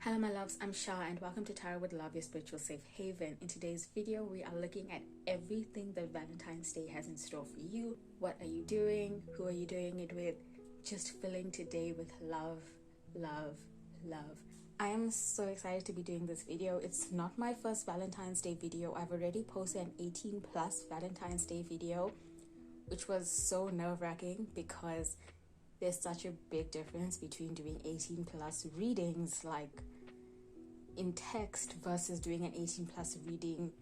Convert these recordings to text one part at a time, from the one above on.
Hello my loves, I'm Shah and welcome to Tarot with Love, your spiritual safe haven. In today's video, we are looking at everything that Valentine's Day has in store for you. What are you doing? Who are you doing it with? Just filling today with love, love, love. I am so excited to be doing this video. It's not my first Valentine's Day video. I've already posted an 18 plus Valentine's Day video, which was so nerve-wracking because there's such a big difference between doing 18 plus readings like in text versus doing an 18 plus reading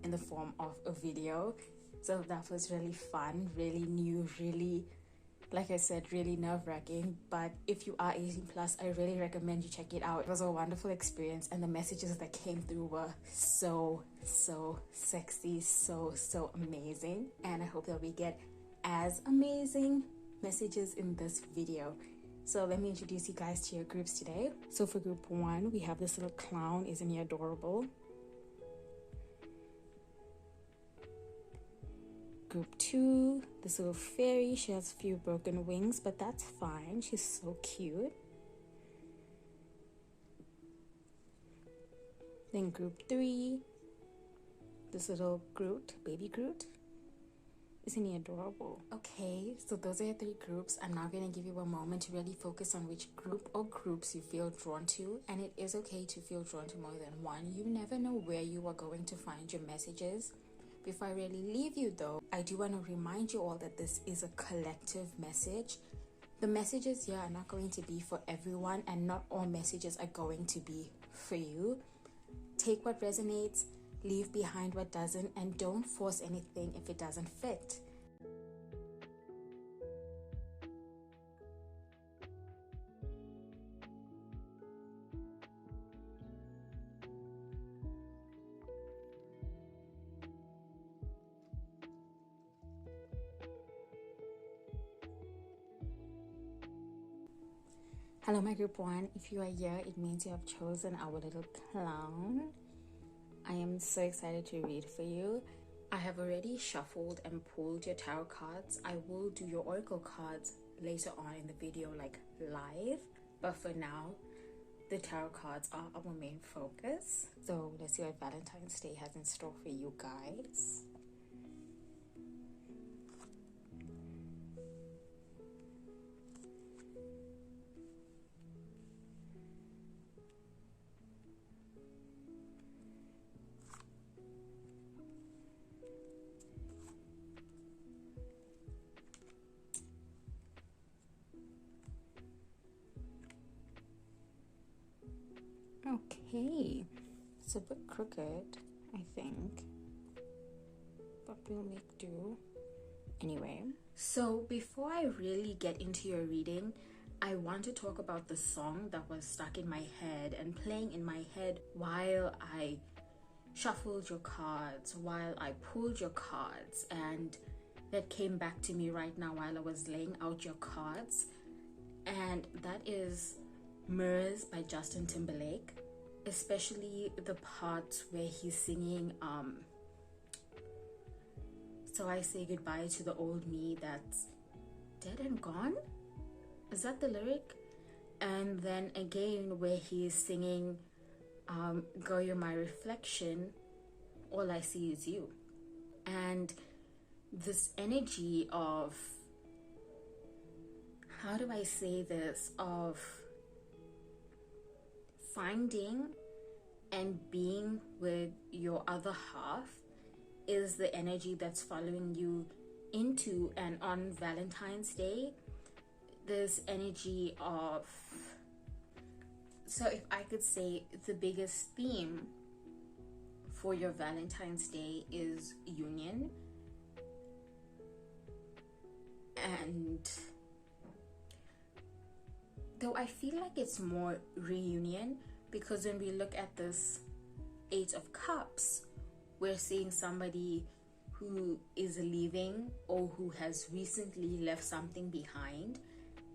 in the form of a video. So that was really fun, really new, really, like I said, really nerve-wracking. But if you are 18 plus, I really recommend you check it out. It was a wonderful experience and the messages that came through were so sexy, so amazing. And I hope that we get as amazing messages in this video. So let me introduce you guys to your groups today. So for group 1, we have this little clown. Isn't he adorable? Group 2, this little fairy. She has a few broken wings, but that's fine. She's so cute. Then group 3, this little Groot, baby Groot. Isn't he adorable? Okay, so those are your 3 groups. I'm now going to give you a moment to really focus on which group or groups you feel drawn to. And it is okay to feel drawn to more than one. You never know where you are going to find your messages. Before I really leave you though, I do want to remind you all that this is a collective message. The messages here are not going to be for everyone, and not all messages are going to be for you. Take what resonates, leave behind what doesn't, and don't force anything if it doesn't fit. Hello my group 1, if you are here, it means you have chosen our little clown. I am so excited to read for you. I have already shuffled and pulled your tarot cards. I will do your oracle cards later on in the video, like live. But for now, the tarot cards are our main focus. So let's see what Valentine's Day has in store for you guys. Okay, it's a bit crooked, I think, but we'll make do. Anyway, so before I really get into your reading, I want to talk about the song that was stuck in my head and playing in my head while I shuffled your cards, while I pulled your cards, and that came back to me right now while I was laying out your cards. And that is Mirrors by Justin Timberlake, especially the parts where he's singing so I say goodbye to the old me that's dead and gone. Is that the lyric? And then again where he's singing Girl, you're my reflection, all I see is you. And this energy of, how do I say this, of finding and being with your other half is the energy that's following you into and on Valentine's Day. This energy of, so if I could say the biggest theme for your Valentine's Day is union. And though I feel like it's more reunion, because when we look at this 8 of Cups, we're seeing somebody who is leaving or who has recently left something behind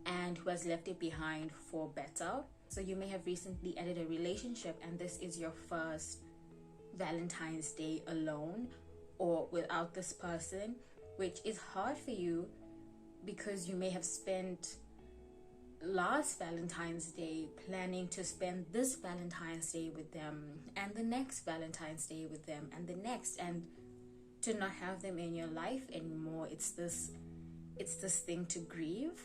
and who has left it behind for better. So you may have recently ended a relationship and this is your first Valentine's Day alone or without this person, which is hard for you because you may have spent last Valentine's Day planning to spend this Valentine's Day with them, and the next Valentine's Day with them, and the next, and to not have them in your life anymore. It's this thing to grieve,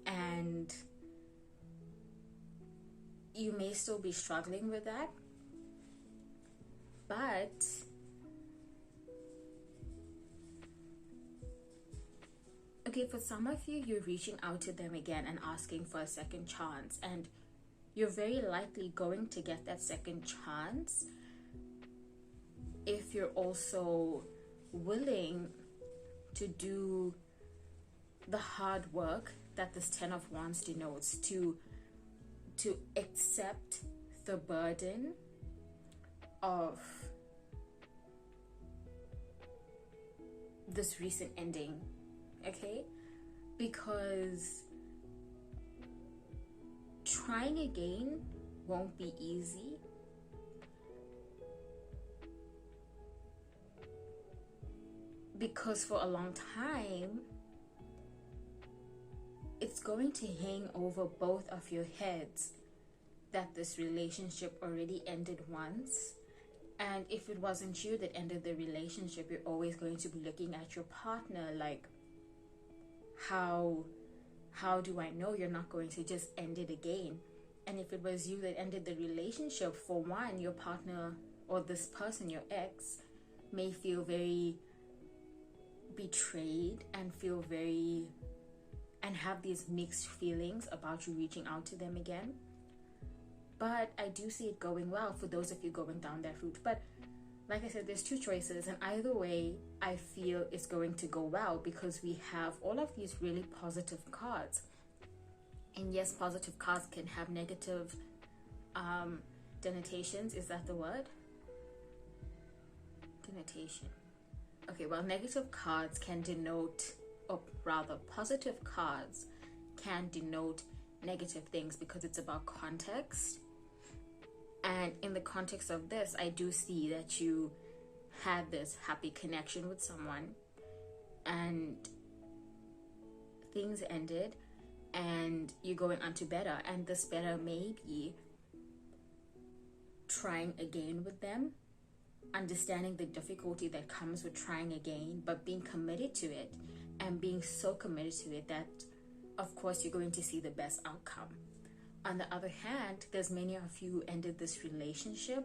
and you may still be struggling with that, but okay, for some of you, you're reaching out to them again and asking for a second chance, and you're very likely going to get that second chance if you're also willing to do the hard work that this Ten of Wands denotes, to accept the burden of this recent ending, okay? Because trying again won't be easy. Because for a long time, it's going to hang over both of your heads that this relationship already ended once. And if it wasn't you that ended the relationship, you're always going to be looking at your partner like, how do I know you're not going to just end it again? And if it was you that ended the relationship, for one, your partner or this person, your ex, may feel very betrayed and have these mixed feelings about you reaching out to them again. But I do see it going well for those of you going down that route. But like I said, there's two choices, and either way I feel it's going to go well, because we have all of these really positive cards. And yes, positive cards can have negative denotations. Is that the word? Denotation. Okay, well, negative cards can denote, or rather positive cards can denote negative things, because it's about context. And in the context of this, I do see that you had this happy connection with someone and things ended and you're going on to better, and this better may be trying again with them, understanding the difficulty that comes with trying again, but being committed to it, and being so committed to it that of course you're going to see the best outcome. On the other hand, there's many of you who ended this relationship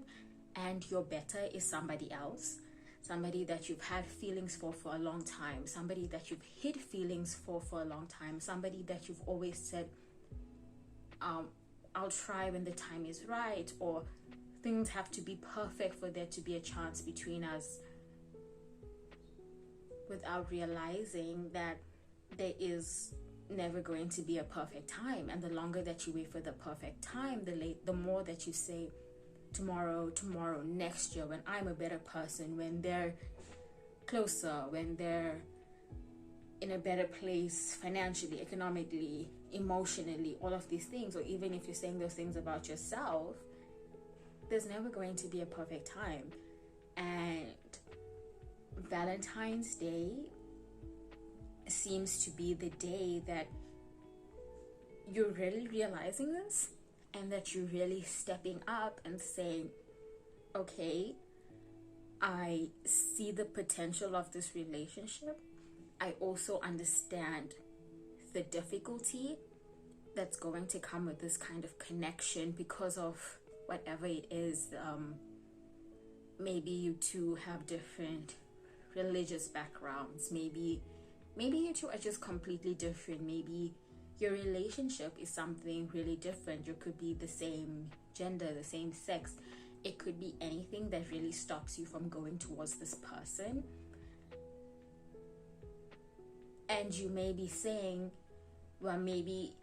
and your better is somebody else, somebody that you've had feelings for a long time, somebody that you've hid feelings for a long time, somebody that you've always said, I'll try when the time is right, or things have to be perfect for there to be a chance between us, without realizing that there is never going to be a perfect time. And the longer that you wait for the perfect time, the more that you say, tomorrow, next year, when I'm a better person, when they're closer, when they're in a better place financially, economically, emotionally, all of these things. Or even if you're saying those things about yourself, there's never going to be a perfect time. And Valentine's Day seems to be the day that you're really realizing this, and that you're really stepping up and saying, okay, I see the potential of this relationship. I also understand the difficulty that's going to come with this kind of connection because of whatever it is. Maybe you two have different religious backgrounds. Maybe you two are just completely different. Maybe your relationship is something really different. You could be the same gender, the same sex. It could be anything that really stops you from going towards this person. And you may be saying, well, maybe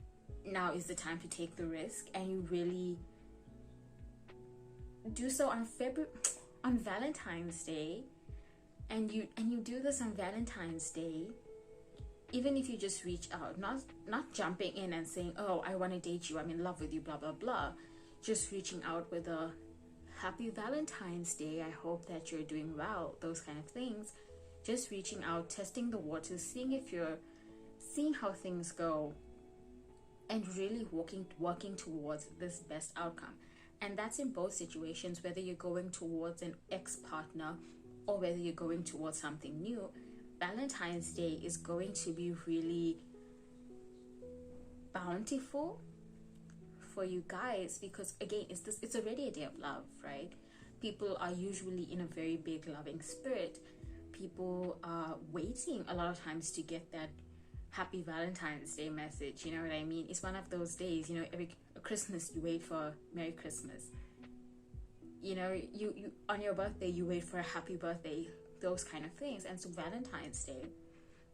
now is the time to take the risk, and you really do so on Valentine's Day, and you do this on Valentine's Day. Even if you just reach out, not jumping in and saying, oh, I want to date you, I'm in love with you, blah blah blah, just reaching out with a happy Valentine's Day, I hope that you're doing well, those kind of things. Just reaching out, testing the waters, seeing how things go. and really working towards this best outcome. And that's in both situations, whether you're going towards an ex-partner or whether you're going towards something new. Valentine's Day is going to be really bountiful for you guys, because again, it's already a day of love, right? People are usually in a very big loving spirit. People are waiting a lot of times to get that happy Valentine's Day message, you know what I mean? It's one of those days, you know, every Christmas you wait for Merry Christmas, you know, you on your birthday you wait for a happy birthday, those kind of things. And so Valentine's Day,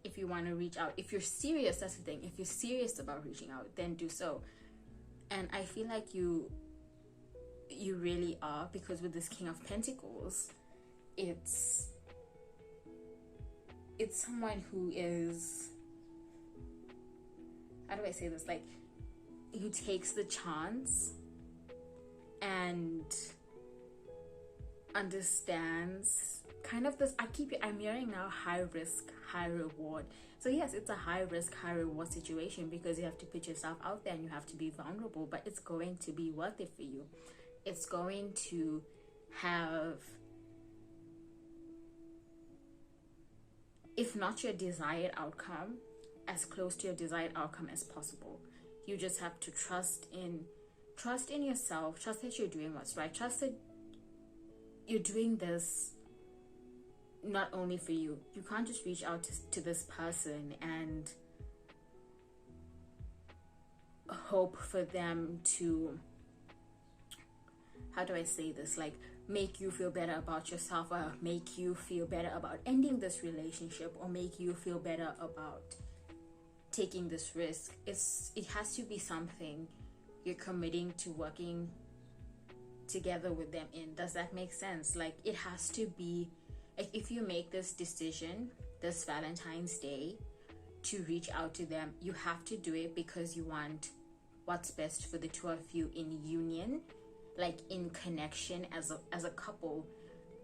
if you want to reach out, if you're serious, that's the thing, if you're serious about reaching out, then do so. And I feel like you really are, because with this King of Pentacles, it's someone who is, how do I say this, like, who takes the chance and understands kind of this, I'm hearing now, high risk, high reward. So yes, it's a high risk, high reward situation, because you have to put yourself out there and you have to be vulnerable, but it's going to be worth it for you. It's going to have, if not your desired outcome, as close to your desired outcome as possible. You just have to trust in yourself, trust that you're doing what's right, trust that you're doing this not only for you. You can't just reach out to this person and hope for them to, how do I say this, like, make you feel better about yourself, or make you feel better about ending this relationship, or make you feel better about taking this risk. It has to be something you're committing to working together with them in. Does that make sense? Like, it has to be, like, if you make this decision this Valentine's Day to reach out to them, you have to do it because you want what's best for the two of you in union, like in connection as a couple,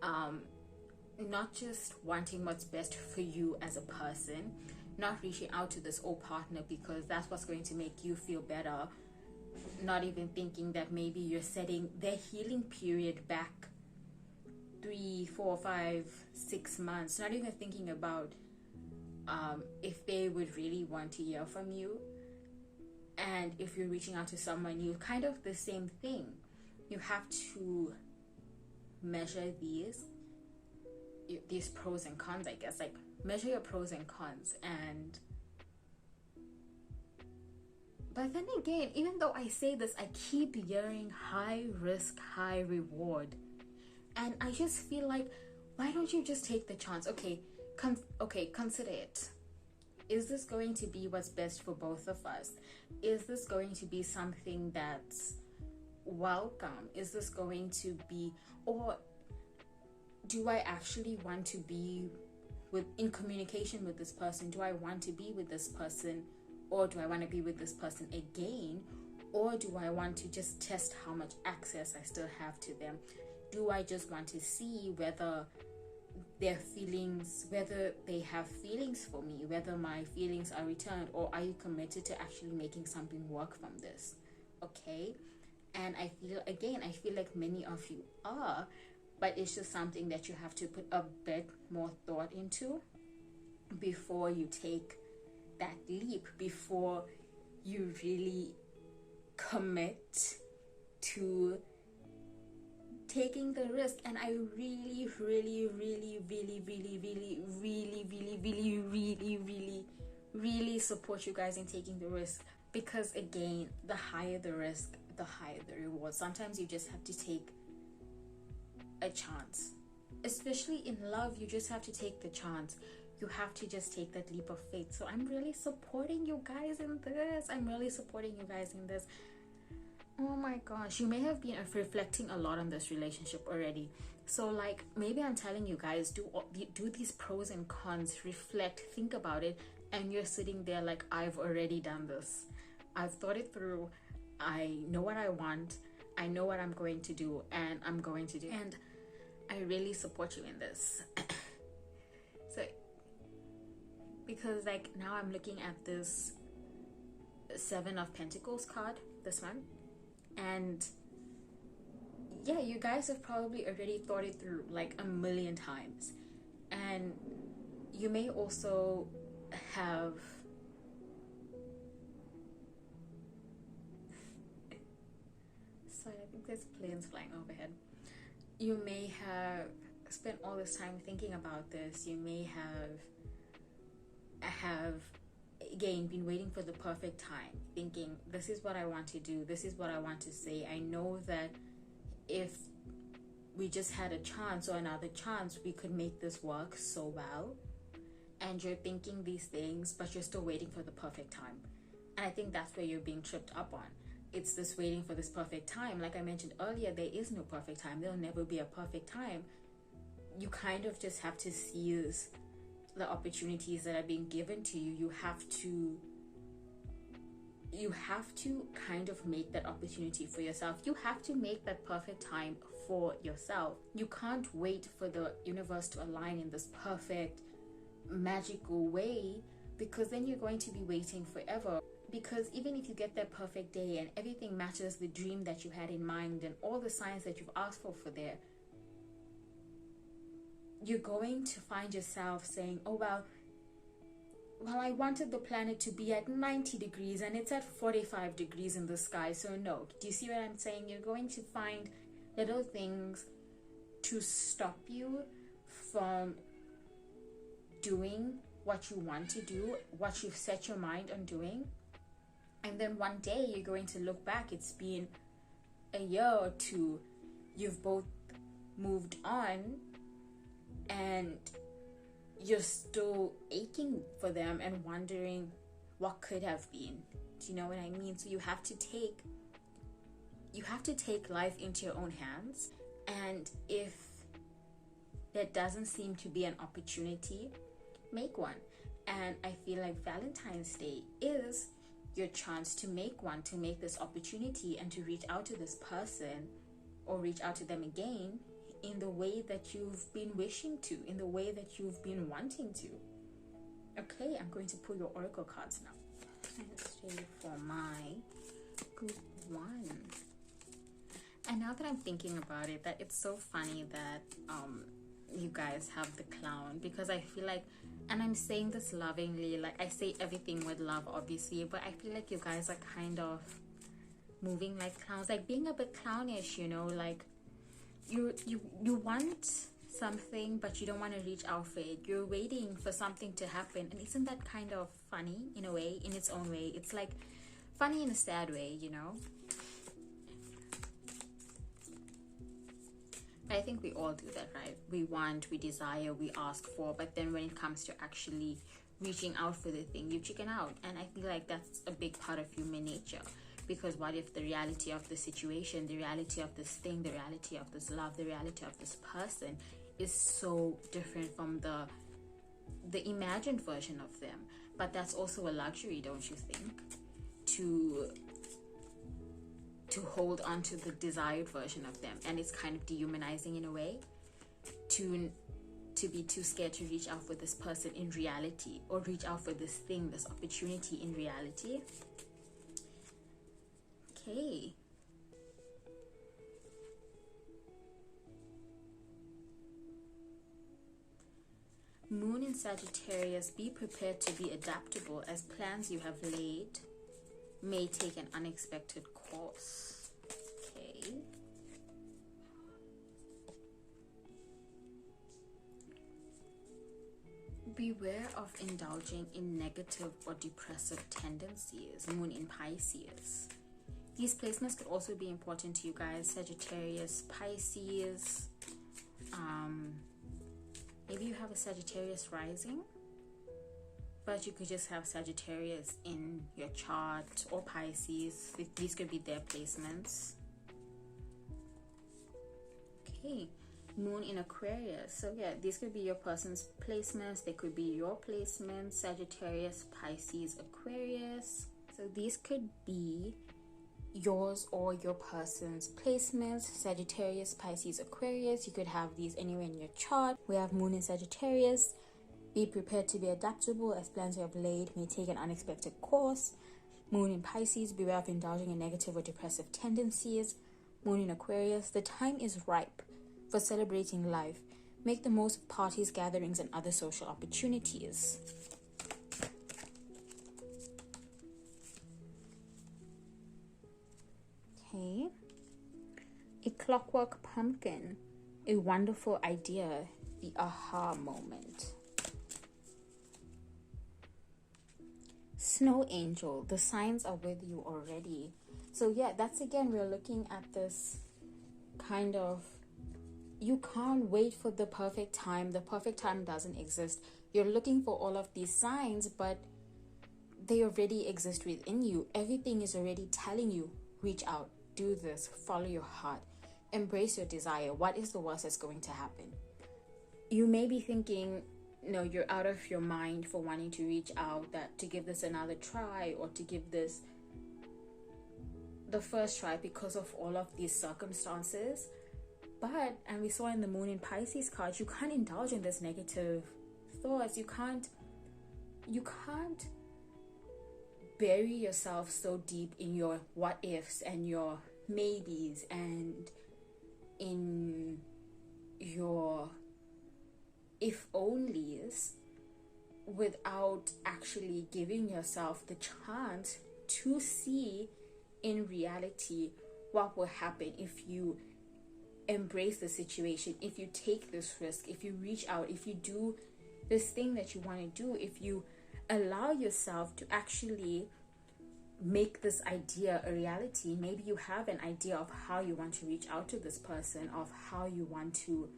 not just wanting what's best for you as a person, not reaching out to this old partner because that's what's going to make you feel better, not even thinking that maybe you're setting their healing period back 3, 4, 5, 6 months, not even thinking about if they would really want to hear from you. And if you're reaching out to someone new, kind of the same thing. You have to measure these pros and cons, I guess, like measure your pros and cons. And but then again, even though I say this, I keep hearing high risk, high reward, and I just feel like, why don't you just take the chance? Okay, consider it. Is this going to be what's best for both of us? Is this going to be something that's welcome? Is this going to be, or do I actually want to be in communication with this person? Do I want to be with this person, or do I want to be with this person again, or do I want to just test how much access I still have to them? Do I just want to see whether their feelings, whether they have feelings for me, whether my feelings are returned, or are you committed to actually making something work from this? Okay. And I feel like many of you are, but it's just something that you have to put a bit more thought into before you take that leap, before you really commit to taking the risk. And I really support you guys in taking the risk, because again, the higher the risk, the higher the reward. Sometimes you just have to take a chance, especially in love. You just have to take the chance. You have to just take that leap of faith. So I'm really supporting you guys in this. Oh my gosh, you may have been reflecting a lot on this relationship already. So like, maybe I'm telling you guys, do these pros and cons, reflect, think about it, and you're sitting there like, I've already done this. I've thought it through. I know what I want. I know what I'm going to do, and I'm going to do it. And I really support you in this. So, because like now I'm looking at this Seven of Pentacles card, this one. And yeah, you guys have probably already thought it through like a million times. And you may also have sorry, I think there's planes flying overhead. You may have spent all this time thinking about this. You may have again been waiting for the perfect time, thinking this is what I want to do, this is what I want to say. I know that if we just had a chance or another chance, we could make this work so well. And you're thinking these things, but you're still waiting for the perfect time. And I think that's where you're being tripped up on. It's this waiting for this perfect time. Like I mentioned earlier, there is no perfect time. There'll never be a perfect time. You kind of just have to seize the opportunities that are being given to you. You have to kind of make that opportunity for yourself. You have to make that perfect time for yourself. You can't wait for the universe to align in this perfect, magical way, because then you're going to be waiting forever. Because even if you get that perfect day and everything matches the dream that you had in mind and all the signs that you've asked for there, you're going to find yourself saying, oh well, I wanted the planet to be at 90 degrees and it's at 45 degrees in the sky, so no. Do you see what I'm saying? You're going to find little things to stop you from doing what you want to do, what you've set your mind on doing. And then one day you're going to look back, it's been a year or two, you've both moved on, and you're still aching for them and wondering what could have been. Do you know what I mean? So you have to take life into your own hands. And if there doesn't seem to be an opportunity, make one. And I feel like Valentine's Day is your chance to make one, to make this opportunity and to reach out to this person or reach out to them again in the way that you've been wishing to, in the way that you've been wanting to. Okay, I'm going to pull your oracle cards now. Let's stay for my group one. And now that I'm thinking about it, that it's so funny that you guys have the clown, because I feel like, and I'm saying this lovingly, like I say everything with love obviously, but I feel like you guys are kind of moving like clowns, like being a bit clownish, you know, like you want something but you don't want to reach out for it. You're waiting for something to happen, and isn't that kind of funny in a way, in its own way? It's like funny in a sad way, you know. I think we all do that, right? We want, we desire, we ask for, but then when it comes to actually reaching out for the thing, you chicken out. And I feel like that's a big part of human nature. Because what if the reality of the situation, the reality of this thing, the reality of this love, the reality of this person is so different from the imagined version of them? But that's also a luxury, don't you think? To hold on to the desired version of them. And it's kind of dehumanizing in a way to be too scared to reach out for this person in reality, or reach out for this thing, this opportunity in reality. Okay. Moon in Sagittarius, be prepared to be adaptable, as plans you have laid may take an unexpected course. Okay. Beware of indulging in negative or depressive tendencies. Moon in Pisces. These placements could also be important to you guys. Sagittarius, Pisces. Maybe you have a Sagittarius rising, but you could just have Sagittarius in your chart, or Pisces. These could be their placements. Okay. Moon in Aquarius. So yeah, these could be your person's placements. They could be your placements. Sagittarius, Pisces, Aquarius. So these could be yours or your person's placements. Sagittarius, Pisces, Aquarius. You could have these anywhere in your chart. We have Moon in Sagittarius. Be prepared to be adaptable, as plans you have laid may take an unexpected course. Moon in Pisces, beware of indulging in negative or depressive tendencies. Moon in Aquarius, the time is ripe for celebrating life. Make the most of parties, gatherings, and other social opportunities. Okay. A clockwork pumpkin, a wonderful idea, the aha moment. Snow angel, the signs are with you already. So yeah, that's again, we're looking at this kind of, you can't wait for the perfect time. The perfect time doesn't exist. You're looking for all of these signs, but they already exist within you. Everything is already telling you, reach out, do this, follow your heart, embrace your desire. What is the worst that's going to happen? You may be thinking, no, you're out of your mind for wanting to reach out, that to give this another try, or to give this the first try because of all of these circumstances. But, and we saw in the Moon in Pisces card, you can't indulge in this negative thoughts. You can't bury yourself so deep in your what ifs and your maybes and in your if onlys without actually giving yourself the chance to see in reality what will happen if you embrace the situation, if you take this risk, if you reach out, if you do this thing that you want to do, if you allow yourself to actually make this idea a reality. Maybe you have an idea of how you want to reach out to this person, of how you want to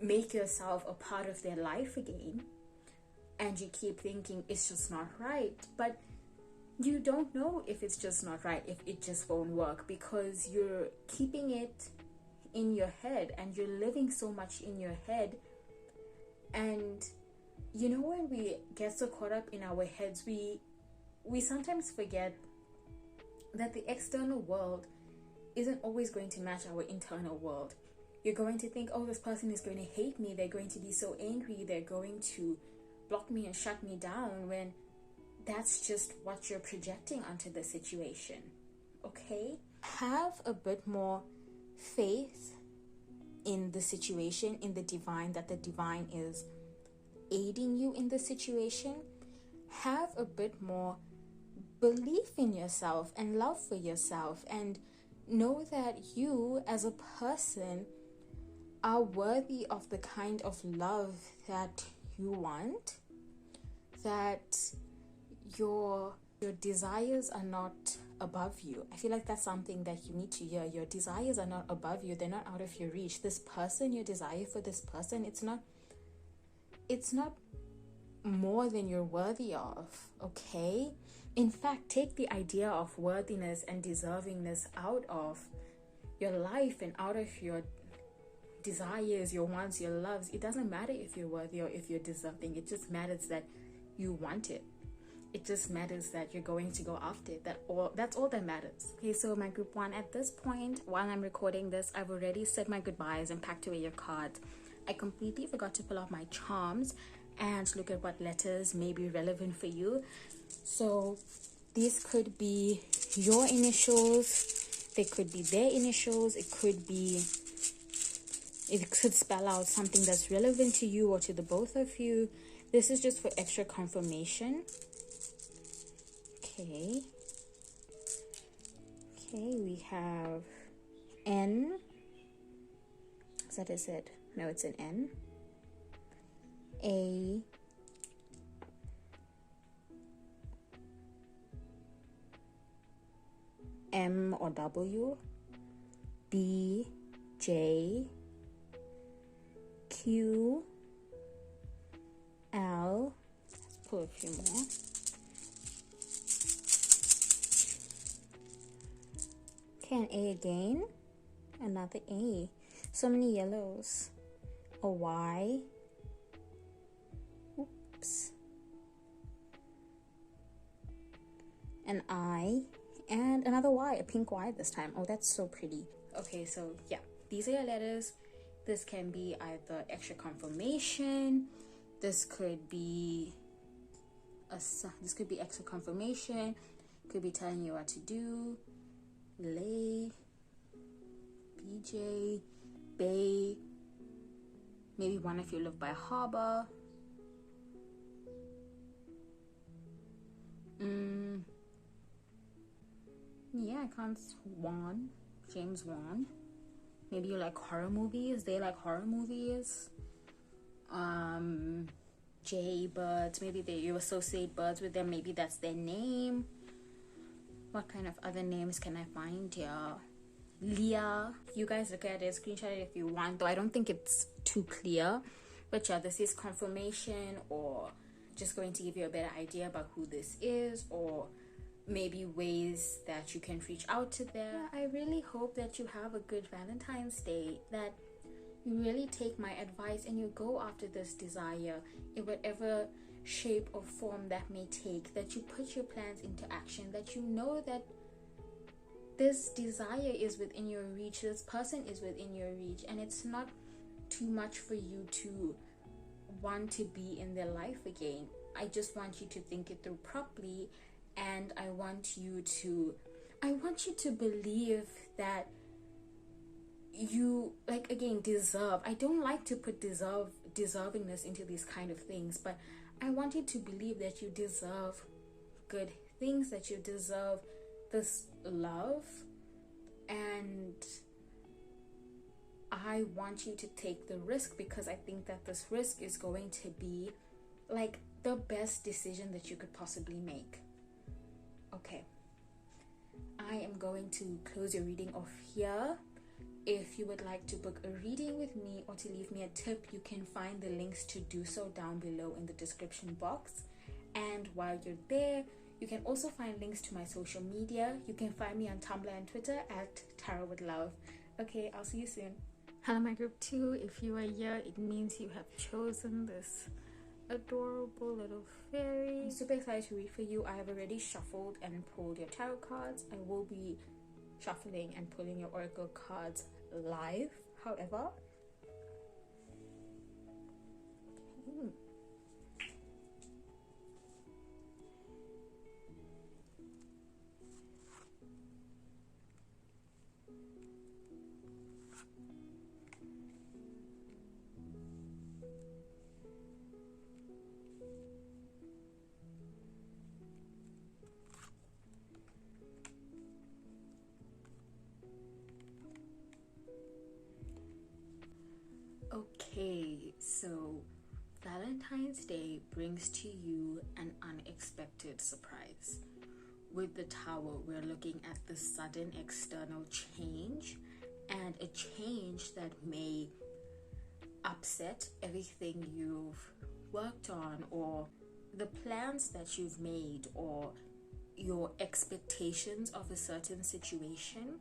make yourself a part of their life again, and you keep thinking it's just not right. But you don't know if it's just not right, if it just won't work, because you're keeping it in your head and you're living so much in your head. And you know, when we get so caught up in our heads, we sometimes forget that the external world isn't always going to match our internal world. You're going to think, oh, this person is going to hate me, they're going to be so angry, they're going to block me and shut me down, when that's just what you're projecting onto the situation. Okay? Have a bit more faith in the situation, in the divine, that the divine is aiding you in the situation. Have a bit more belief in yourself and love for yourself, and know that you as a person are worthy of the kind of love that you want, that your desires are not above you. I feel like that's something that you need to hear. Your desires are not above you. They're not out of your reach. This person, your desire for this person, it's not more than you're worthy of, okay? In fact, take the idea of worthiness and deservingness out of your life and out of your desires, your wants, your loves. It doesn't matter if you're worthy or if you're deserving. It just matters that you want it. It just matters that you're going to go after it. That's all that matters. Okay, so my group one, at this point, while I'm recording this, I've already said my goodbyes and packed away your cards. I completely forgot to pull out my charms and look at what letters may be relevant for you. So these could be your initials, they could be their initials, it could spell out something that's relevant to you or to the both of you. This is just for extra confirmation. Okay, we have N. That is it. No, it's an N. A. M or W. B. J. Q. L. Let's pull a few more. Okay, an A again. Another A. So many yellows. A Y. Oops. An I. And another Y, a pink Y this time. Oh, that's so pretty. Okay, so yeah, these are your letters. This can be either extra confirmation. This could be this could be extra confirmation, could be telling you what to do. Lay, BJ, Bay. Maybe one of you live by a harbor. Yeah, I can't. James Wan. Maybe you like horror movies. They like horror movies. Jay birds. Maybe you associate birds with them. Maybe that's their name. What kind of other names can I find here? Leah. You guys look at it, screenshot it if you want, though I don't think it's too clear. But yeah, this is confirmation, or just going to give you a better idea about who this is, or maybe ways that you can reach out to them. I really hope that you have a good Valentine's Day, that you really take my advice and you go after this desire in whatever shape or form that may take, that you put your plans into action, that you know that this desire is within your reach, this person is within your reach, and it's not too much for you to want to be in their life again. I just want you to think it through properly, and I want you to believe that you, like, again, deserve. I don't like to put deservingness into these kind of things, but I want you to believe that you deserve good things, that you deserve this love, and I want you to take the risk, because I think that this risk is going to be like the best decision that you could possibly make. Okay, I am going to close your reading off here. If you would like to book a reading with me or to leave me a tip, you can find the links to do so down below in the description box. And while you're there, you can also find links to my social media. You can find me on Tumblr and Twitter at Tarot with Love. Okay, I'll see you soon. Hello, my group 2. If you are here, it means you have chosen this adorable little fairy. I'm super excited to read for you. I have already shuffled and pulled your tarot cards. I will be shuffling and pulling your oracle cards live, however. Okay. Okay, so Valentine's Day brings to you an unexpected surprise. With the Tower, we're looking at the sudden external change, and a change that may upset everything you've worked on, or the plans that you've made, or your expectations of a certain situation.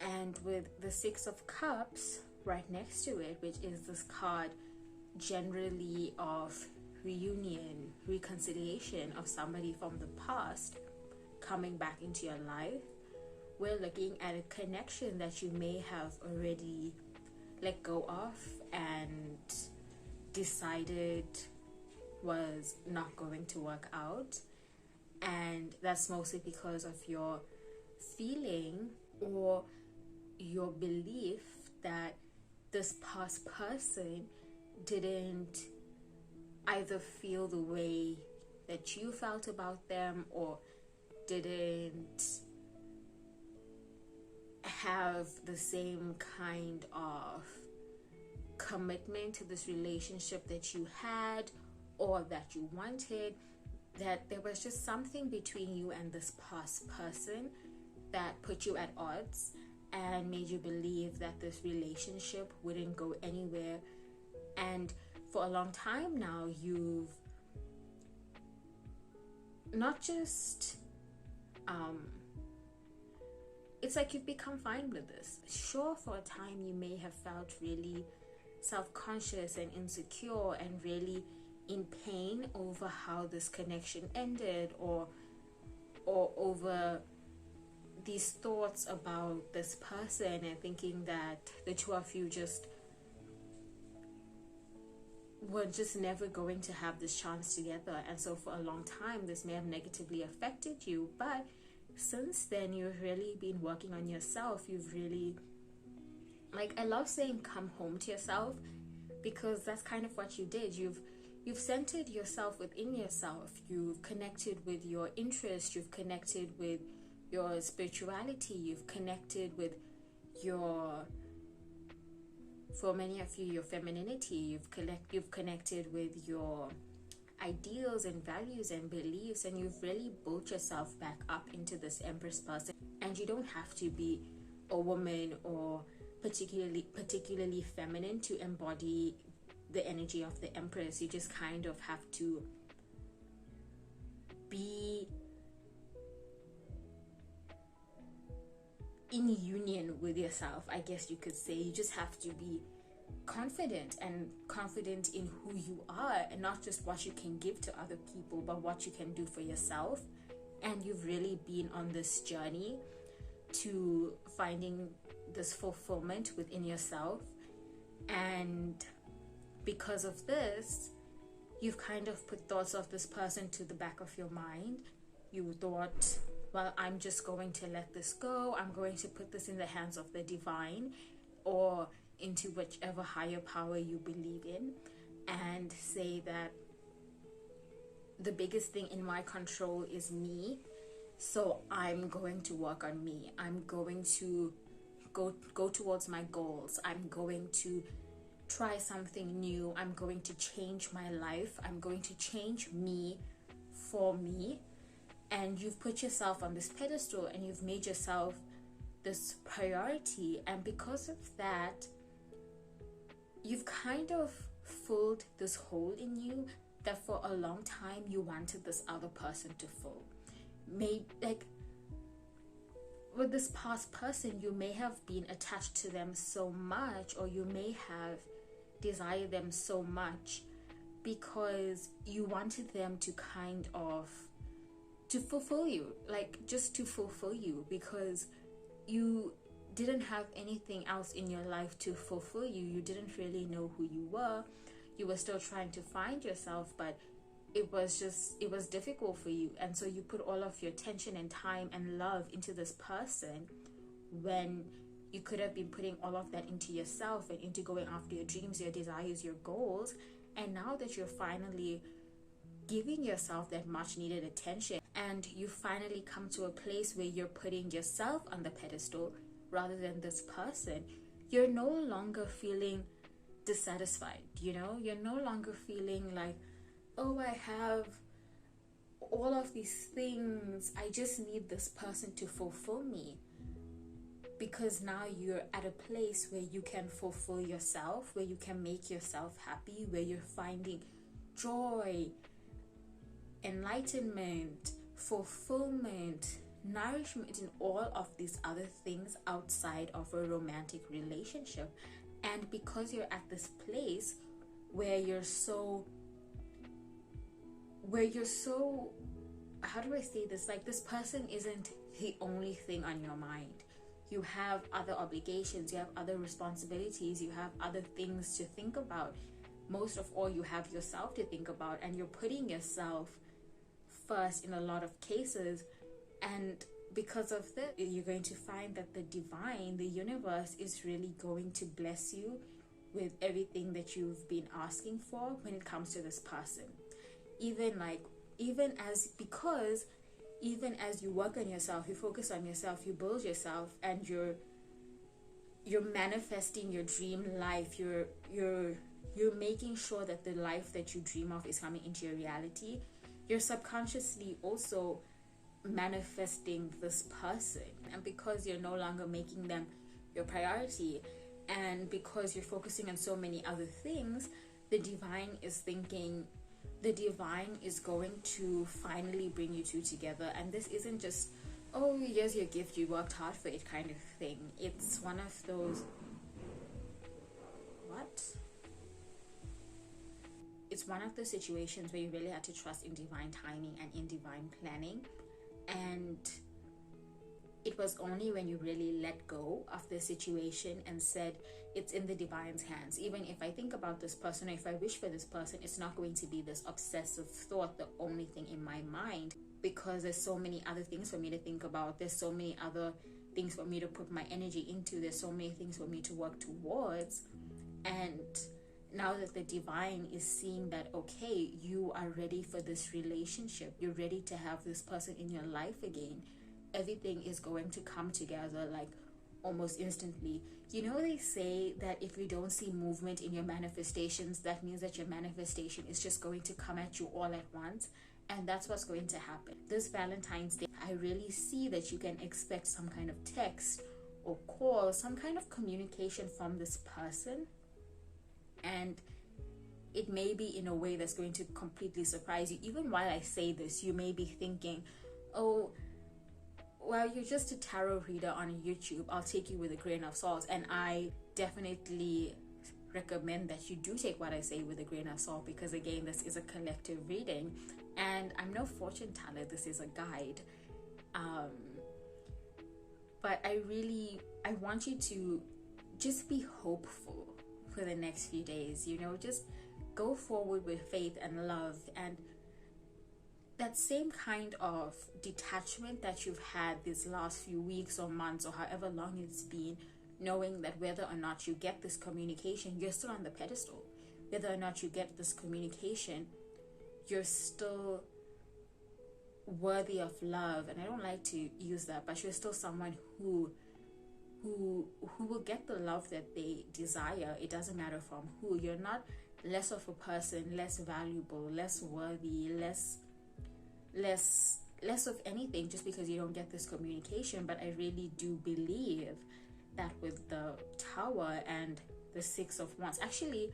And with the Six of Cups right next to it, which is this card generally of reunion, reconciliation of somebody from the past coming back into your life, we're looking at a connection that you may have already let go of and decided was not going to work out. And that's mostly because of your feeling or your belief that this past person didn't either feel the way that you felt about them, or didn't have the same kind of commitment to this relationship that you had or that you wanted, that there was just something between you and this past person that put you at odds and made you believe that this relationship wouldn't go anywhere. And for a long time now, you've not just it's like you've become fine with this. Sure, for a time you may have felt really self-conscious and insecure and really in pain over how this connection ended, or over these thoughts about this person, and thinking that the two of you just were just never going to have this chance together. And so for a long time this may have negatively affected you, but since then you've really been working on yourself. You've really, like, I love saying come home to yourself, because that's kind of what you did. You've centered yourself within yourself. You've connected with your interests. You've connected with your spirituality. You've connected with your, for many of you, your femininity. You've connected with your ideals and values and beliefs, and you've really built yourself back up into this Empress person. And you don't have to be a woman or particularly feminine to embody the energy of the Empress. You just kind of have to be in union with yourself, I guess you could say. You just have to be confident in who you are, and not just what you can give to other people, but what you can do for yourself. And you've really been on this journey to finding this fulfillment within yourself. And because of this, you've kind of put thoughts of this person to the back of your mind. You thought, well, I'm just going to let this go. I'm going to put this in the hands of the divine, or into whichever higher power you believe in, and say that the biggest thing in my control is me. So I'm going to work on me. I'm going to go towards my goals. I'm going to try something new. I'm going to change my life. I'm going to change me for me. And you've put yourself on this pedestal, and you've made yourself this priority. And because of that, you've kind of filled this hole in you that for a long time you wanted this other person to fill. Like with this past person, you may have been attached to them so much, or you may have desired them so much because you wanted them to kind of to fulfill you, like just to fulfill you, because you didn't have anything else in your life to fulfill you. You didn't really know who you were. You were still trying to find yourself, but it was difficult for you. And so you put all of your attention and time and love into this person, when you could have been putting all of that into yourself and into going after your dreams, your desires, your goals. And now that you're finally giving yourself that much needed attention, and you finally come to a place where you're putting yourself on the pedestal rather than this person, you're no longer feeling dissatisfied. You're no longer feeling like, oh, I have all of these things, I just need this person to fulfill me. Because now you're at a place where you can fulfill yourself, where you can make yourself happy, where you're finding joy, enlightenment, fulfillment, nourishment in all of these other things outside of a romantic relationship. And because you're at this place where you're so, how do I say this? Like, this person isn't the only thing on your mind. You have other obligations, you have other responsibilities, you have other things to think about. Most of all, you have yourself to think about, and you're putting yourself first in a lot of cases. And because of this, you're going to find that the divine, the universe, is really going to bless you with everything that you've been asking for when it comes to this person. Even as you work on yourself, you focus on yourself, you build yourself, and you're manifesting your dream life. You're making sure that the life that you dream of is coming into your reality. You're subconsciously also manifesting this person. And because you're no longer making them your priority, and because you're focusing on so many other things, the divine is going to finally bring you two together. And this isn't just, oh, here's your gift, you worked hard for it kind of thing. It's one of those, it's one of those situations where you really have to trust in divine timing and in divine planning. And it was only when you really let go of the situation and said it's in the divine's hands. Even if I think about this person, or if I wish for this person, it's not going to be this obsessive thought, the only thing in my mind, because there's so many other things for me to think about. There's so many other things for me to put my energy into. There's so many things for me to work towards. And now that the divine is seeing that, okay, you are ready for this relationship, you're ready to have this person in your life again, everything is going to come together like almost instantly. You know, they say that if you don't see movement in your manifestations, that means that your manifestation is just going to come at you all at once. And that's what's going to happen. This Valentine's Day, I really see that you can expect some kind of text or call, some kind of communication from this person. And it may be in a way that's going to completely surprise you. Even while I say this, you may be thinking, oh, well, you're just a tarot reader on YouTube. I'll take you with a grain of salt. And I definitely recommend that you do take what I say with a grain of salt, because again, this is a collective reading and I'm no fortune teller. This is a guide. But I want you to just be hopeful for the next few days, you know, just go forward with faith and love, and that same kind of detachment that you've had these last few weeks or months or however long it's been, knowing that whether or not you get this communication, you're still on the pedestal. Whether or not you get this communication, you're still worthy of love. And I don't like to use that, but you're still someone who will get the love that they desire. It doesn't matter from who. You're not less of a person, less valuable, less worthy, less of anything just because you don't get this communication. But I really do believe that with the Tower and the Six of Wands, actually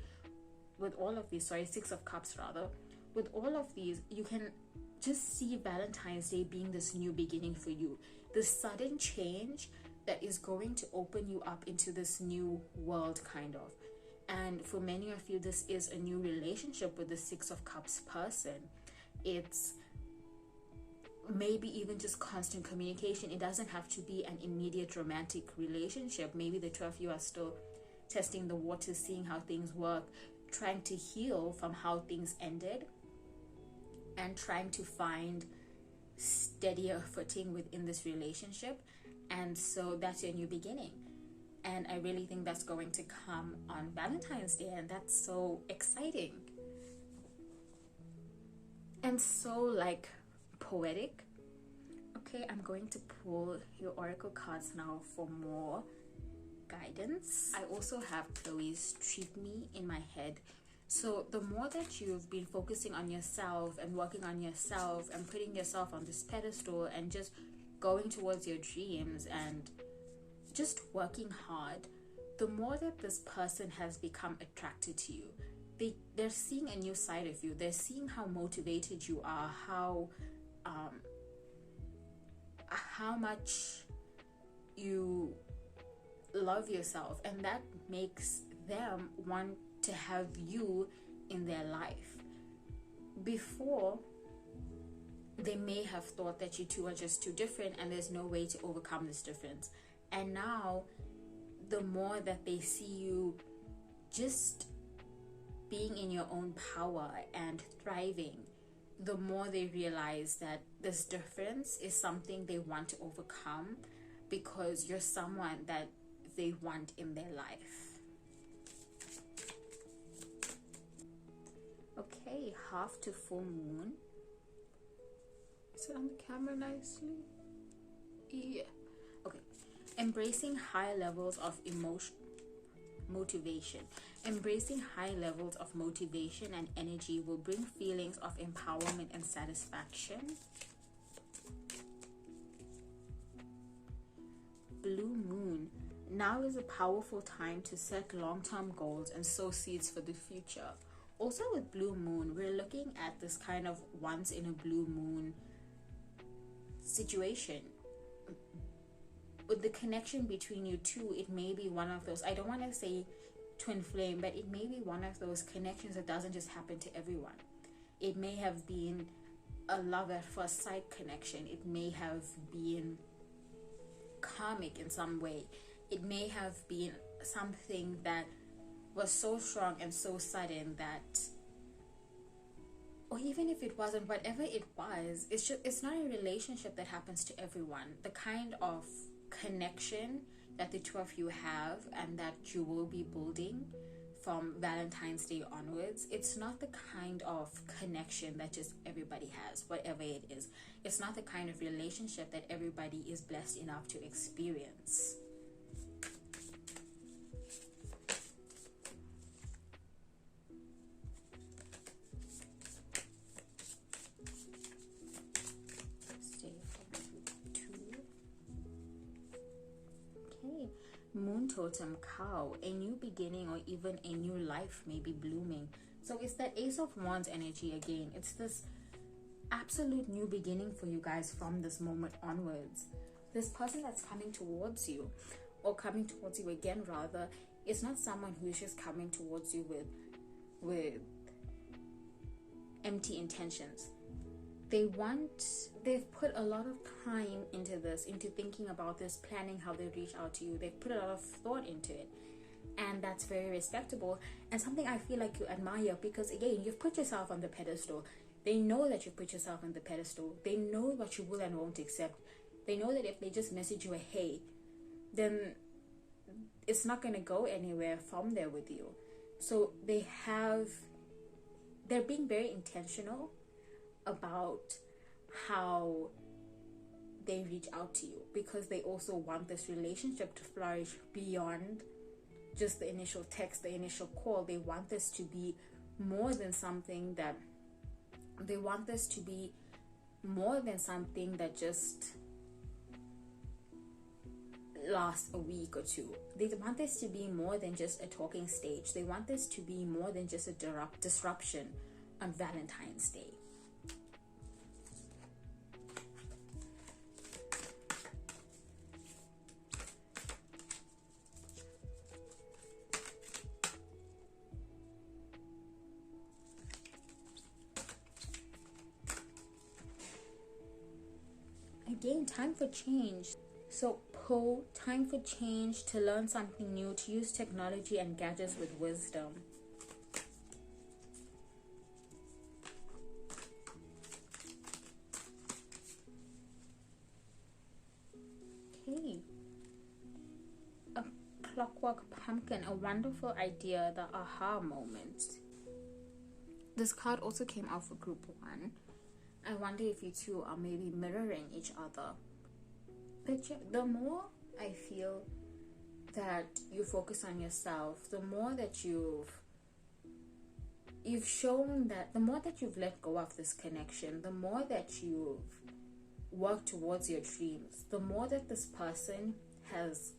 with all of these, Six of Cups rather, with all of these, you can just see Valentine's Day being this new beginning for you, this sudden change that is going to open you up into this new world, kind of. And for many of you, this is a new relationship with the Six of Cups person. It's maybe even just constant communication. It doesn't have to be an immediate romantic relationship. Maybe the two of you are still testing the waters, seeing how things work, trying to heal from how things ended, and trying to find steadier footing within this relationship. And so that's your new beginning. And I really think that's going to come on Valentine's Day, and that's so exciting and so like poetic. Okay, I'm going to pull your oracle cards now for more guidance. I also have Chloe's Treat Me in my head. So the more that you've been focusing on yourself and working on yourself and putting yourself on this pedestal and just going towards your dreams and just working hard, the more that this person has become attracted to you. They're seeing a new side of you. They're seeing how motivated you are, how much you love yourself, and that makes them want to have you in their life. Before, they may have thought that you two are just too different and there's no way to overcome this difference. And now, the more that they see you just being in your own power and thriving, the more they realize that this difference is something they want to overcome, because you're someone that they want in their life. Okay, half to full moon. Is it on the camera nicely? Yeah. Okay. Embracing high levels of motivation. Embracing high levels of motivation and energy will bring feelings of empowerment and satisfaction. Blue moon. Now is a powerful time to set long-term goals and sow seeds for the future. Also with blue moon, we're looking at this kind of once in a blue moon situation. With the connection between you two, it may be one of those, I don't want to say twin flame, but it may be one of those connections that doesn't just happen to everyone. It may have been a love at first sight connection. It may have been karmic in some way. It may have been something that was so strong and so sudden that, or even if it wasn't, whatever it was, it's not a relationship that happens to everyone. The kind of connection that the two of you have and that you will be building from Valentine's Day onwards, it's not the kind of connection that just everybody has, whatever it is. It's not the kind of relationship that everybody is blessed enough to experience. Moon totem cow, a new beginning or even a new life may be blooming. So it's that Ace of Wands energy again. It's this absolute new beginning for you guys from this moment onwards. This person that's coming towards you, or coming towards you again rather, is not someone who's just coming towards you with empty intentions. They've put a lot of time into this, into thinking about this, planning how they reach out to you. They've put a lot of thought into it, and that's very respectable and something I feel like you admire, because again, you've put yourself on the pedestal. They know that you put yourself on the pedestal. They know what you will and won't accept. They know that if they just message you a hey, then it's not going to go anywhere from there with you. So they're being very intentional about how they reach out to you, because they also want this relationship to flourish beyond just the initial text, the initial call. They want this to be more than something that just lasts a week or two. They want this to be more than just a talking stage. They want this to be more than just a disruption on Valentine's Day. Again, time for change. So time for change, to learn something new, to use technology and gadgets with wisdom. Okay. A clockwork pumpkin, a wonderful idea, the aha moment. This card also came out for group 1. I wonder if you two are maybe mirroring each other. The more I feel that you focus on yourself, the more that you've shown that, the more that you've let go of this connection, the more that you've worked towards your dreams, the more that this person has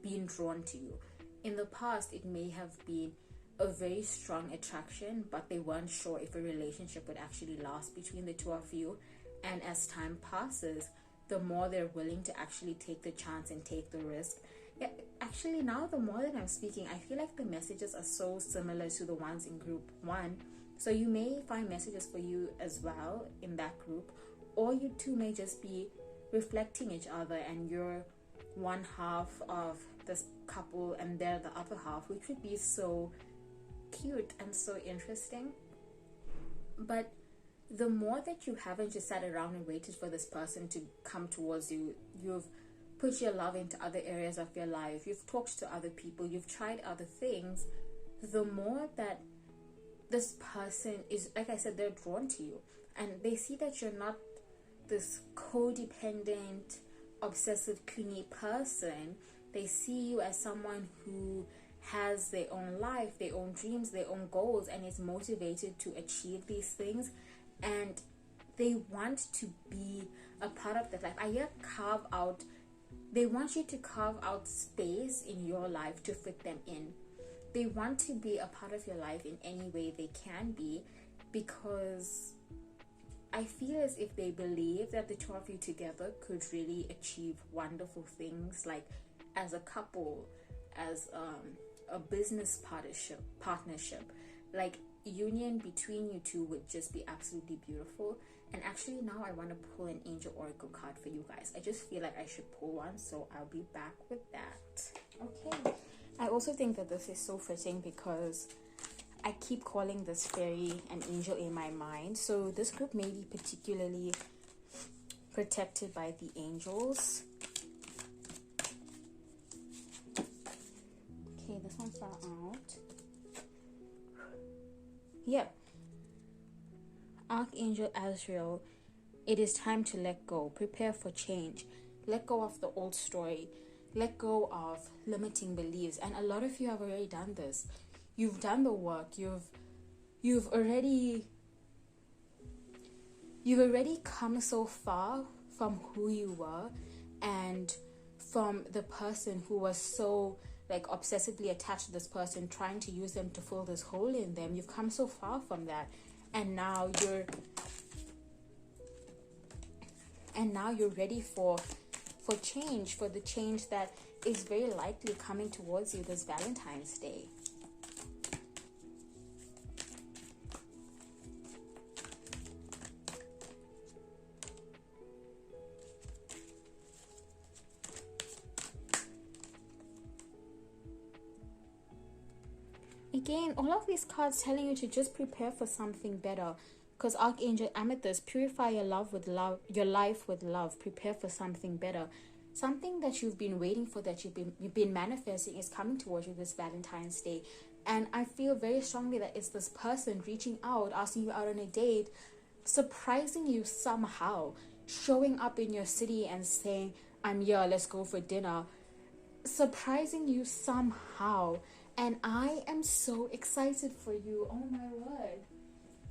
been drawn to you. In the past, it may have been a very strong attraction, but they weren't sure if a relationship would actually last between the two of you. And as time passes, the more they're willing to actually take the chance and take the risk. Yeah, actually, now the more that I'm speaking, I feel like the messages are so similar to the ones in group 1. So you may find messages for you as well in that group, or you two may just be reflecting each other, and you're one half of this couple and they're the other half, which would be so cute and so interesting. But the more that you haven't just sat around and waited for this person to come towards you, you've put your love into other areas of your life, you've talked to other people, you've tried other things, the more that this person is, like I said, they're drawn to you, and they see that you're not this codependent, obsessive, clingy person. They see you as someone who has their own life, their own dreams, their own goals, and is motivated to achieve these things, and they want to be a part of that life. They want you to carve out space in your life to fit them in. They want to be a part of your life in any way they can be, because I feel as if they believe that the two of you together could really achieve wonderful things, like as a couple, as a business partnership, like union between you two would just be absolutely beautiful. And actually now I want to pull an angel oracle card for you guys. I just feel like I should pull one, so I'll be back with that. Okay, I also think that this is so fitting because I keep calling this fairy an angel in my mind. So this group may be particularly protected by the angels. Okay, this one fell out. Yep. Archangel Azrael, it is time to let go. Prepare for change. Let go of the old story. Let go of limiting beliefs. And a lot of you have already done this. You've done the work. You've already come so far from who you were and from the person who was so like obsessively attached to this person, trying to use them to fill this hole in them. You've come so far from that, and now you're ready for change, for the change that is very likely coming towards you this Valentine's Day. Again, all of these cards telling you to just prepare for something better. Because Archangel Amethyst, purify your life with love. Prepare for something better. Something that you've been waiting for, that you've been manifesting, is coming towards you this Valentine's Day. And I feel very strongly that it's this person reaching out, asking you out on a date, surprising you somehow, showing up in your city and saying, I'm here, let's go for dinner. Surprising you somehow. And I am so excited for you. Oh my word.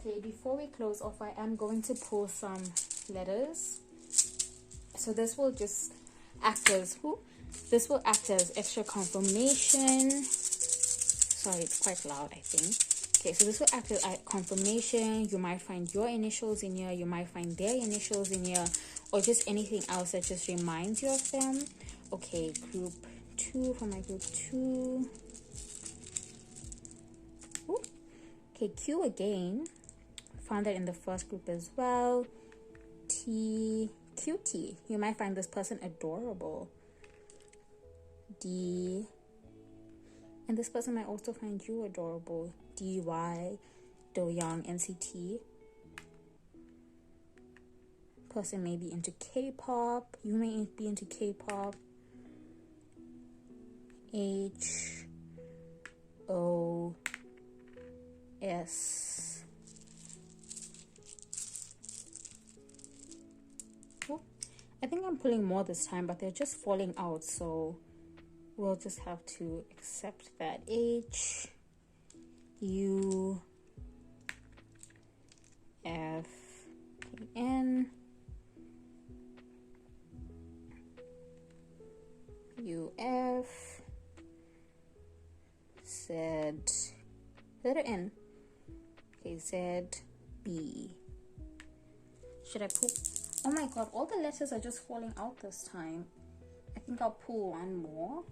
Okay, before we close off, I am going to pull some letters. So this will just act as extra confirmation. Sorry, it's quite loud, I think. Okay, so this will act as confirmation. You might find your initials in here. You might find their initials in here. Or just anything else that just reminds you of them. Okay, group 2 for my group 2. Ooh. Okay, Q again. Found that in the first group as well. T, cutie. You might find this person adorable. D, and this person might also find you adorable. DY, Do Young, NCT. Person may be into K-pop. You may be into K-pop. H, O, S. I think I'm pulling more this time, but they're just falling out, so we'll just have to accept that. H, U, F, N, U, F, Z, letter N. Okay, Z, B. Should I pull? Oh my god, all the letters are just falling out this time. I think I'll pull one more.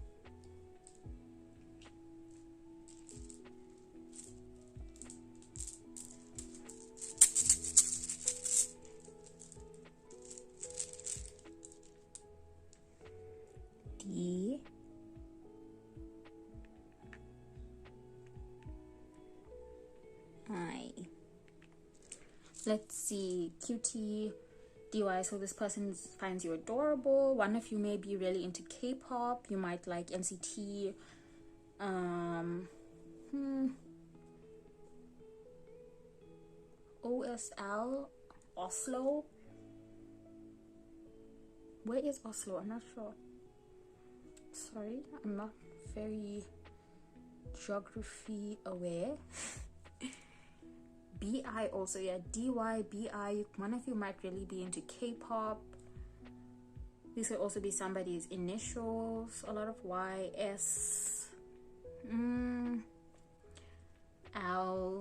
D, I. Let's see, QT, DY. So this person finds you adorable. One of you may be really into K-pop. You might like NCT. OSL, Oslo. Where is Oslo? I'm not sure. Sorry, I'm not very geography aware. BI also, yeah, DY, BI. One of you might really be into K-pop. This could also be somebody's initials. A lot of Y, S, L,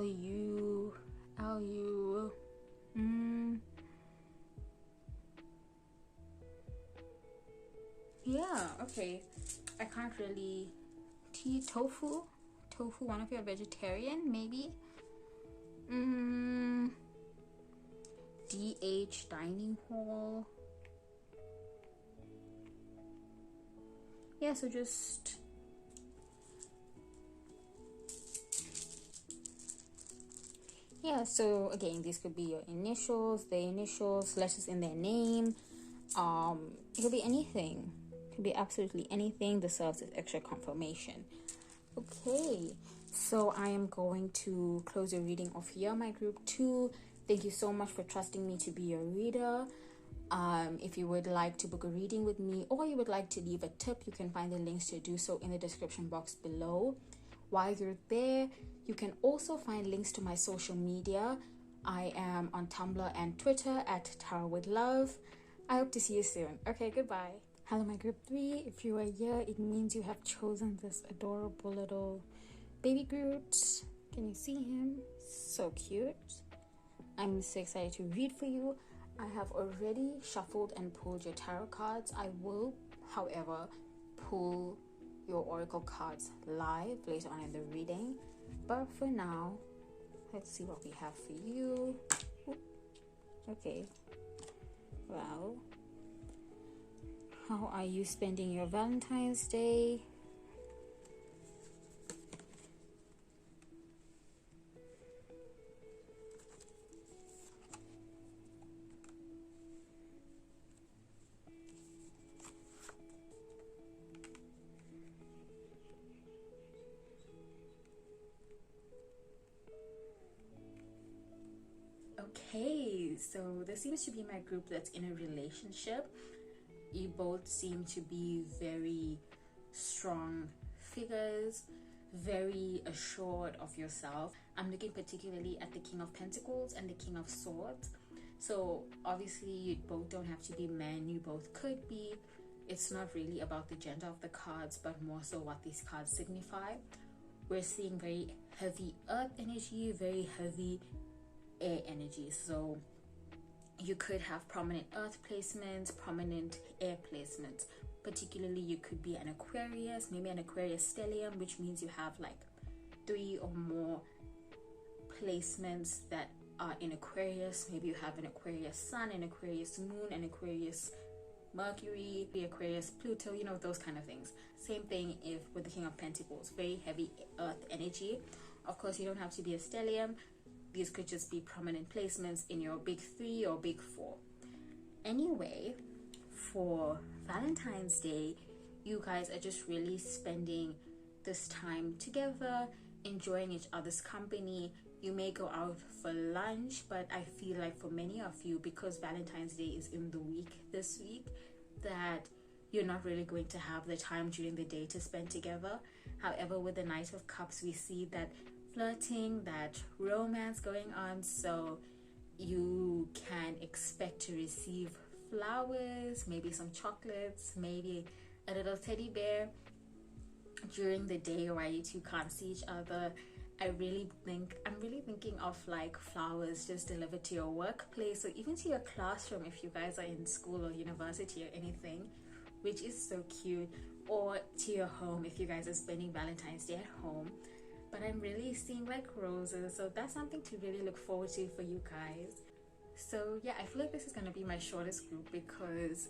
U, yeah, okay. I can't really. Tofu. One of you are vegetarian, maybe. DH dining hall. Yeah, so just yeah, so again, these could be your initials, their initials, letters in their name. It could be anything. It could be absolutely anything that serves as extra confirmation. Okay, so I am going to close your reading off here, my group 2. Thank you so much for trusting me to be your reader. If you would like to book a reading with me, or you would like to leave a tip, you can find the links to do so in the description box below. While you're there, you can also find links to my social media. I am on Tumblr and Twitter at Tarot with Love. I hope to see you soon. Okay, goodbye. Hello, my group 3. If you are here, it means you have chosen this adorable little baby Groot. Can you see him? So cute. I'm so excited to read for you. I have already shuffled and pulled your tarot cards. I will, however, pull your oracle cards live later on in the reading. But for now, let's see what we have for you. Okay. Well, how are you spending your Valentine's Day? Okay, so this seems to be my group that's in a relationship. You both seem to be very strong figures, very assured of yourself. I'm looking particularly at the King of Pentacles and the King of Swords. So obviously you both don't have to be men, you both could be. It's not really about the gender of the cards, but more so what these cards signify. We're seeing very heavy earth energy, very heavy air energy. So you could have prominent earth placements, prominent air placements. Particularly, you could be an Aquarius, maybe an Aquarius stellium, which means you have like 3 or more placements that are in Aquarius. Maybe you have an Aquarius sun, an Aquarius moon, an Aquarius Mercury, the Aquarius Pluto, you know, those kind of things. Same thing if with the King of Pentacles, very heavy earth energy. Of course, you don't have to be a stellium. These could just be prominent placements in your big 3 or big 4. Anyway, for Valentine's Day, you guys are just really spending this time together, enjoying each other's company. You may go out for lunch, but I feel like for many of you, because Valentine's Day is in the week this week, that you're not really going to have the time during the day to spend together. However, with the Knight of Cups, we see that flirting, that romance going on, so you can expect to receive flowers, maybe some chocolates, maybe a little teddy bear during the day while you two can't see each other. I'm really thinking of like flowers just delivered to your workplace or even to your classroom if you guys are in school or university or anything, which is so cute, or to your home if you guys are spending Valentine's Day at home. But I'm really seeing like roses, so that's something to really look forward to for you guys. So yeah, I feel like this is going to be my shortest group because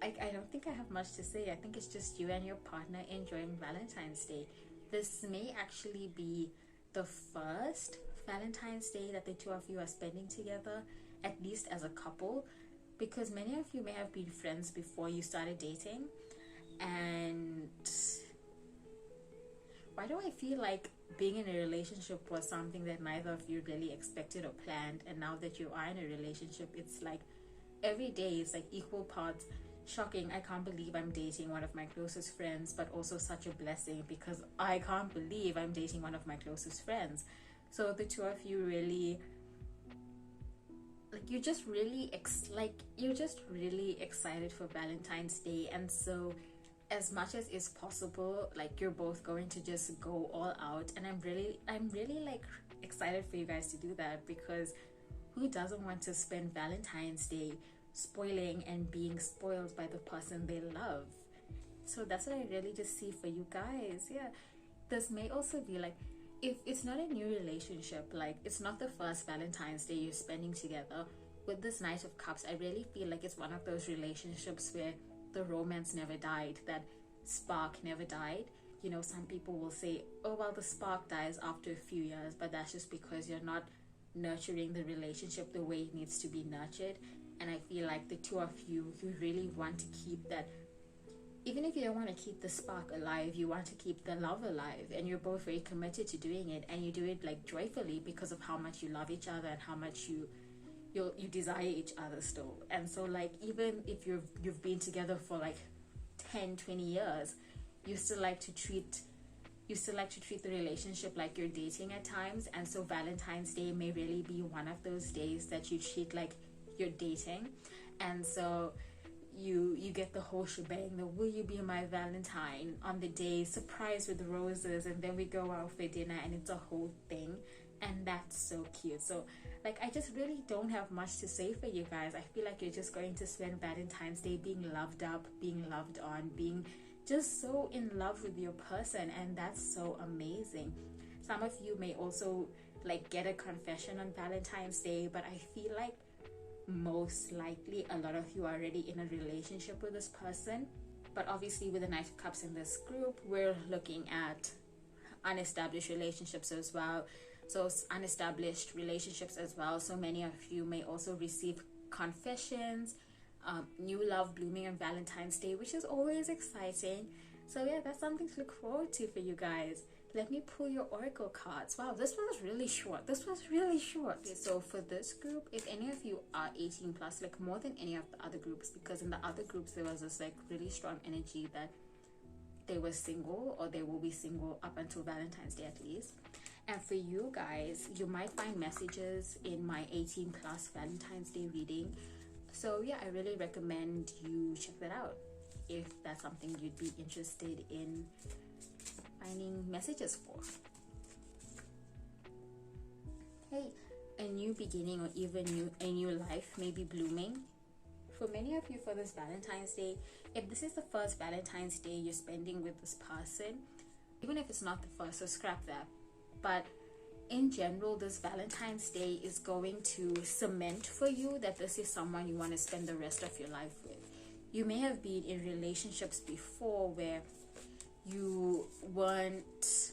I don't think I have much to say. I think it's just you and your partner enjoying Valentine's Day. This may actually be the first Valentine's Day that the two of you are spending together, at least as a couple, because many of you may have been friends before you started dating. And why do I feel like being in a relationship was something that neither of you really expected or planned, and now that you are in a relationship, it's like every day is like equal parts shocking. I can't believe I'm dating one of my closest friends, but also such a blessing because I can't believe I'm dating one of my closest friends. So the two of you really, like, you're just really excited for Valentine's Day. And so as much as is possible, like, you're both going to just go all out, and I'm really like excited for you guys to do that, because who doesn't want to spend Valentine's Day spoiling and being spoiled by the person they love? So that's what I really just see for you guys. Yeah, this may also be like if it's not a new relationship, like it's not the first Valentine's Day you're spending together, with this Knight of Cups, I really feel like it's one of those relationships where the romance never died, that spark never died. You know, some people will say, oh well, the spark dies after a few years, but that's just because you're not nurturing the relationship the way it needs to be nurtured. And I feel like the two of you really want to keep that. Even if you don't want to keep the spark alive, you want to keep the love alive, and you're both very committed to doing it, and you do it like joyfully because of how much you love each other and how much you desire each other still. And so like, even if you've been together for like 10-20 years, you still like to treat the relationship like you're dating at times. And so Valentine's Day may really be one of those days that you treat like you're dating. And so you get the whole shebang, the will you be my Valentine on the day, surprise with roses, and then we go out for dinner, and it's a whole thing. And that's so cute. So like, I just really don't have much to say for you guys. I feel like you're just going to spend Valentine's Day being loved up, being loved on, being just so in love with your person, and that's so amazing. Some of you may also like get a confession on Valentine's Day, but I feel like most likely a lot of you are already in a relationship with this person. But obviously with the Knight of Cups in this group, we're looking at unestablished relationships as well. So unestablished relationships as well. So many of you may also receive confessions, new love blooming on Valentine's Day, which is always exciting. So yeah, that's something to look forward to for you guys. Let me pull your oracle cards. Wow, this was really short. Okay, so for this group, if any of you are 18 plus, like more than any of the other groups, because in the other groups there was this like really strong energy that they were single, or they will be single up until Valentine's Day at least. And for you guys, you might find messages in my 18 plus Valentine's Day reading. So yeah, I really recommend you check that out if that's something you'd be interested in finding messages for. Hey, a new beginning, or even a new life may be blooming for many of you for this Valentine's Day. If this is the first Valentine's Day you're spending with this person, even if it's not the first, so scrap that. But in general, this Valentine's Day is going to cement for you that this is someone you want to spend the rest of your life with. You may have been in relationships before where you weren't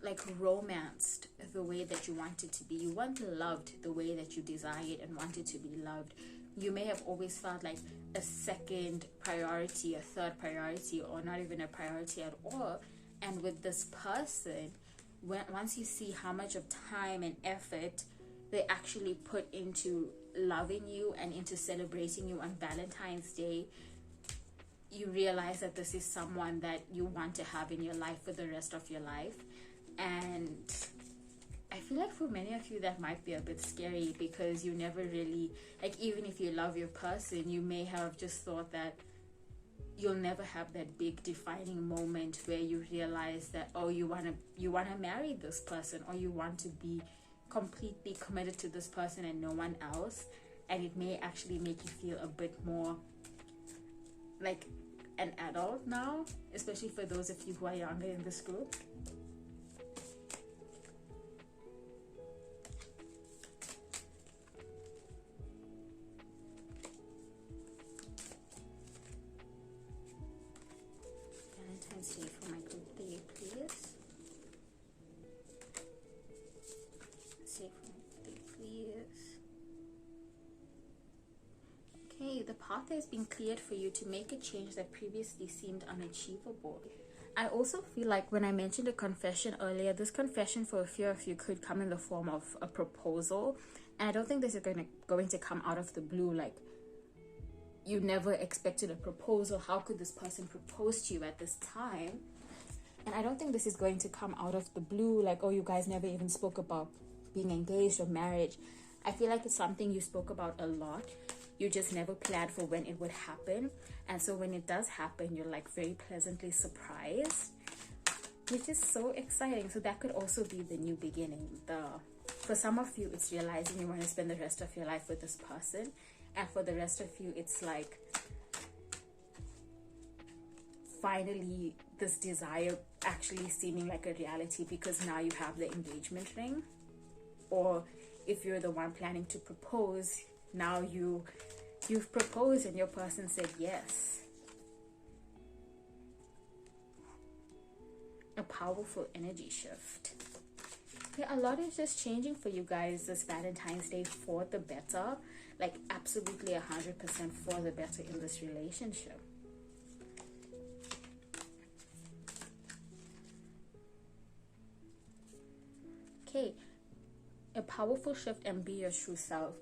like romanced the way that you wanted to be. You weren't loved the way that you desired and wanted to be loved. You may have always felt like a second priority, a third priority, or not even a priority at all. And with this person, once you see how much of time and effort they actually put into loving you and into celebrating you on Valentine's Day, you realize that this is someone that you want to have in your life for the rest of your life. And I feel like for many of you that might be a bit scary, because you never really, like, even if you love your person, you may have just thought that you'll never have that big defining moment where you realize that, oh, you want to marry this person, or you want to be completely committed to this person and no one else. And it may actually make you feel a bit more like an adult now, especially for those of you who are younger in this group. Valentine's Day for my group day, please. Say for my day, please. Okay, the path has been cleared for you to make a change that previously seemed unachievable. I also feel like when I mentioned a confession earlier, this confession for a few of you could come in the form of a proposal. And I don't think this is going to come out of the blue, like you never expected a proposal. How could this person propose to you at this time? And I don't think this is going to come out of the blue, like, oh, you guys never even spoke about being engaged or marriage. I feel like it's something you spoke about a lot. You just never planned for when it would happen. And so when it does happen, you're like very pleasantly surprised, which is so exciting. So that could also be the new beginning. For some of you, it's realizing you want to spend the rest of your life with this person. And for the rest of you, it's like finally this desire actually seeming like a reality, because now you have the engagement ring. Or if you're the one planning to propose, now you've proposed and your person said yes. A powerful energy shift. Yeah, a lot is just changing for you guys this Valentine's Day for the better. Like absolutely 100% for the better in this relationship. Okay, a powerful shift and be your true self.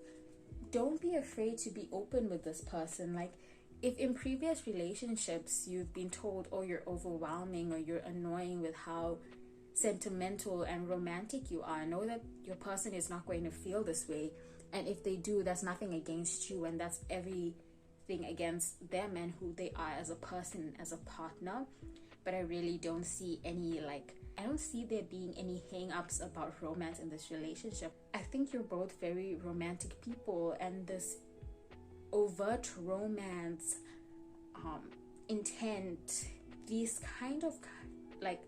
Don't be afraid to be open with this person. Like, if in previous relationships you've been told, oh, you're overwhelming or you're annoying with how sentimental and romantic you are, know that your person is not going to feel this way. And if they do, that's nothing against you, and that's everything against them and who they are as a person, as a partner. But I really don't see any, like, I don't see there being any hang-ups about romance in this relationship. I think you're both very romantic people, and this overt romance intent, these kind of like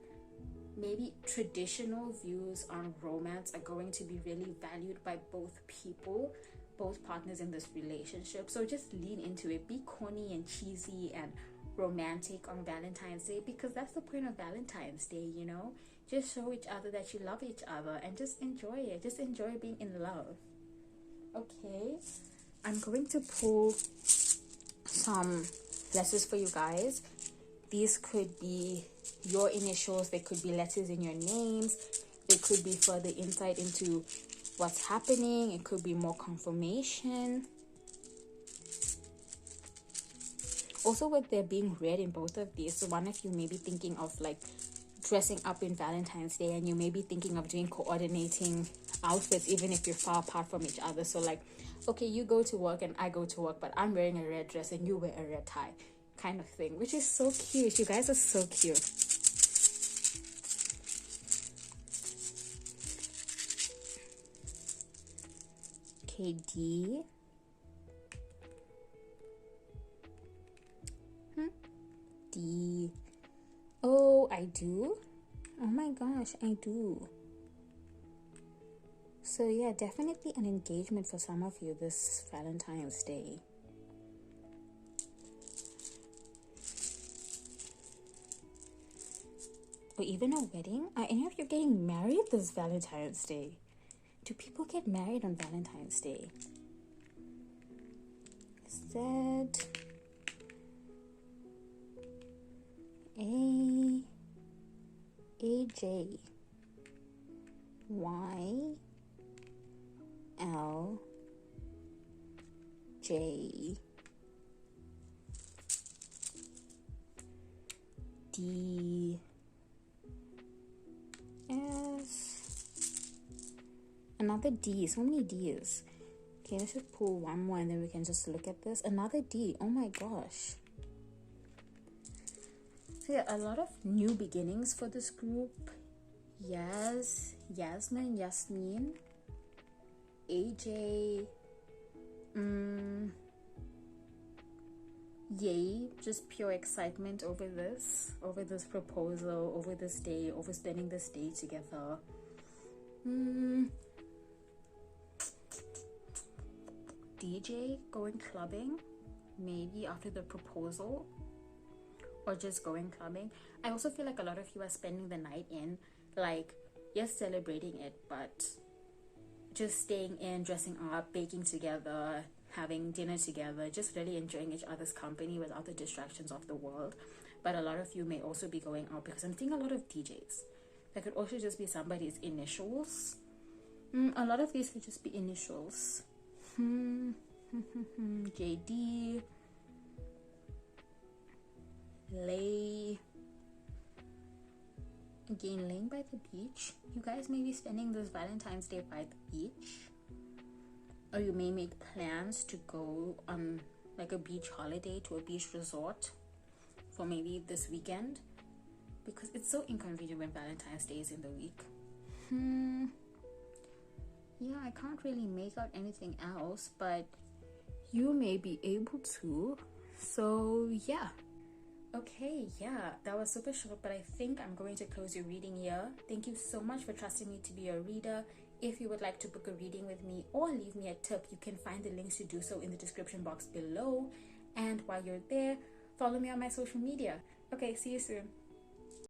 maybe traditional views on romance are going to be really valued by both people, both partners in this relationship. So just lean into it. Be corny and cheesy and romantic on Valentine's Day, because that's the point of Valentine's Day, you know. Just show each other that you love each other and just enjoy it. Just enjoy being in love. Okay, I'm going to pull some letters for you guys. These could be your initials, they could be letters in your names, they could be further insight into what's happening, it could be more confirmation. Also, with there being red in both of these, so one of you may be thinking of like dressing up in Valentine's Day, and you may be thinking of doing coordinating outfits even if you're far apart from each other. So like, okay, you go to work and I go to work, but I'm wearing a red dress and you wear a red tie, kind of thing, which is so cute. You guys are so cute. Okay, D. D. Oh, I do? Oh my gosh, I do. So yeah, definitely an engagement for some of you this Valentine's Day. Or even a wedding. Are any of you getting married this Valentine's Day? Do people get married on Valentine's Day? Z. A. AJ. Y. L. J. D. S. Another D. So many D's. Okay, let's just pull one more and then we can just look at this. Another D. Oh my gosh. So yeah, a lot of new beginnings for this group. Yasmin, AJ, yay, just pure excitement over this proposal, over this day, over spending this day together. DJ, going clubbing, maybe after the proposal, or just going clubbing. I also feel like a lot of you are spending the night in, like, yes, celebrating it, but just staying in, dressing up, baking together, having dinner together, just really enjoying each other's company without the distractions of the world. But a lot of you may also be going out, because I'm seeing a lot of DJs. That could also just be somebody's initials. A lot of these could just be initials. JD, Lay. Again, laying by the beach. You guys may be spending this Valentine's Day by the beach, or you may make plans to go on like a beach holiday to a beach resort for maybe this weekend, because it's so inconvenient when Valentine's Day is in the week. Yeah, I can't really make out anything else, but you may be able to. So yeah, Okay, yeah, that was super short, but I think I'm going to close your reading here. Thank you so much for trusting me to be your reader. If you would like to book a reading with me or leave me a tip, you can find the links to do so in the description box below. And while you're there, follow me on my social media. Okay, see you soon.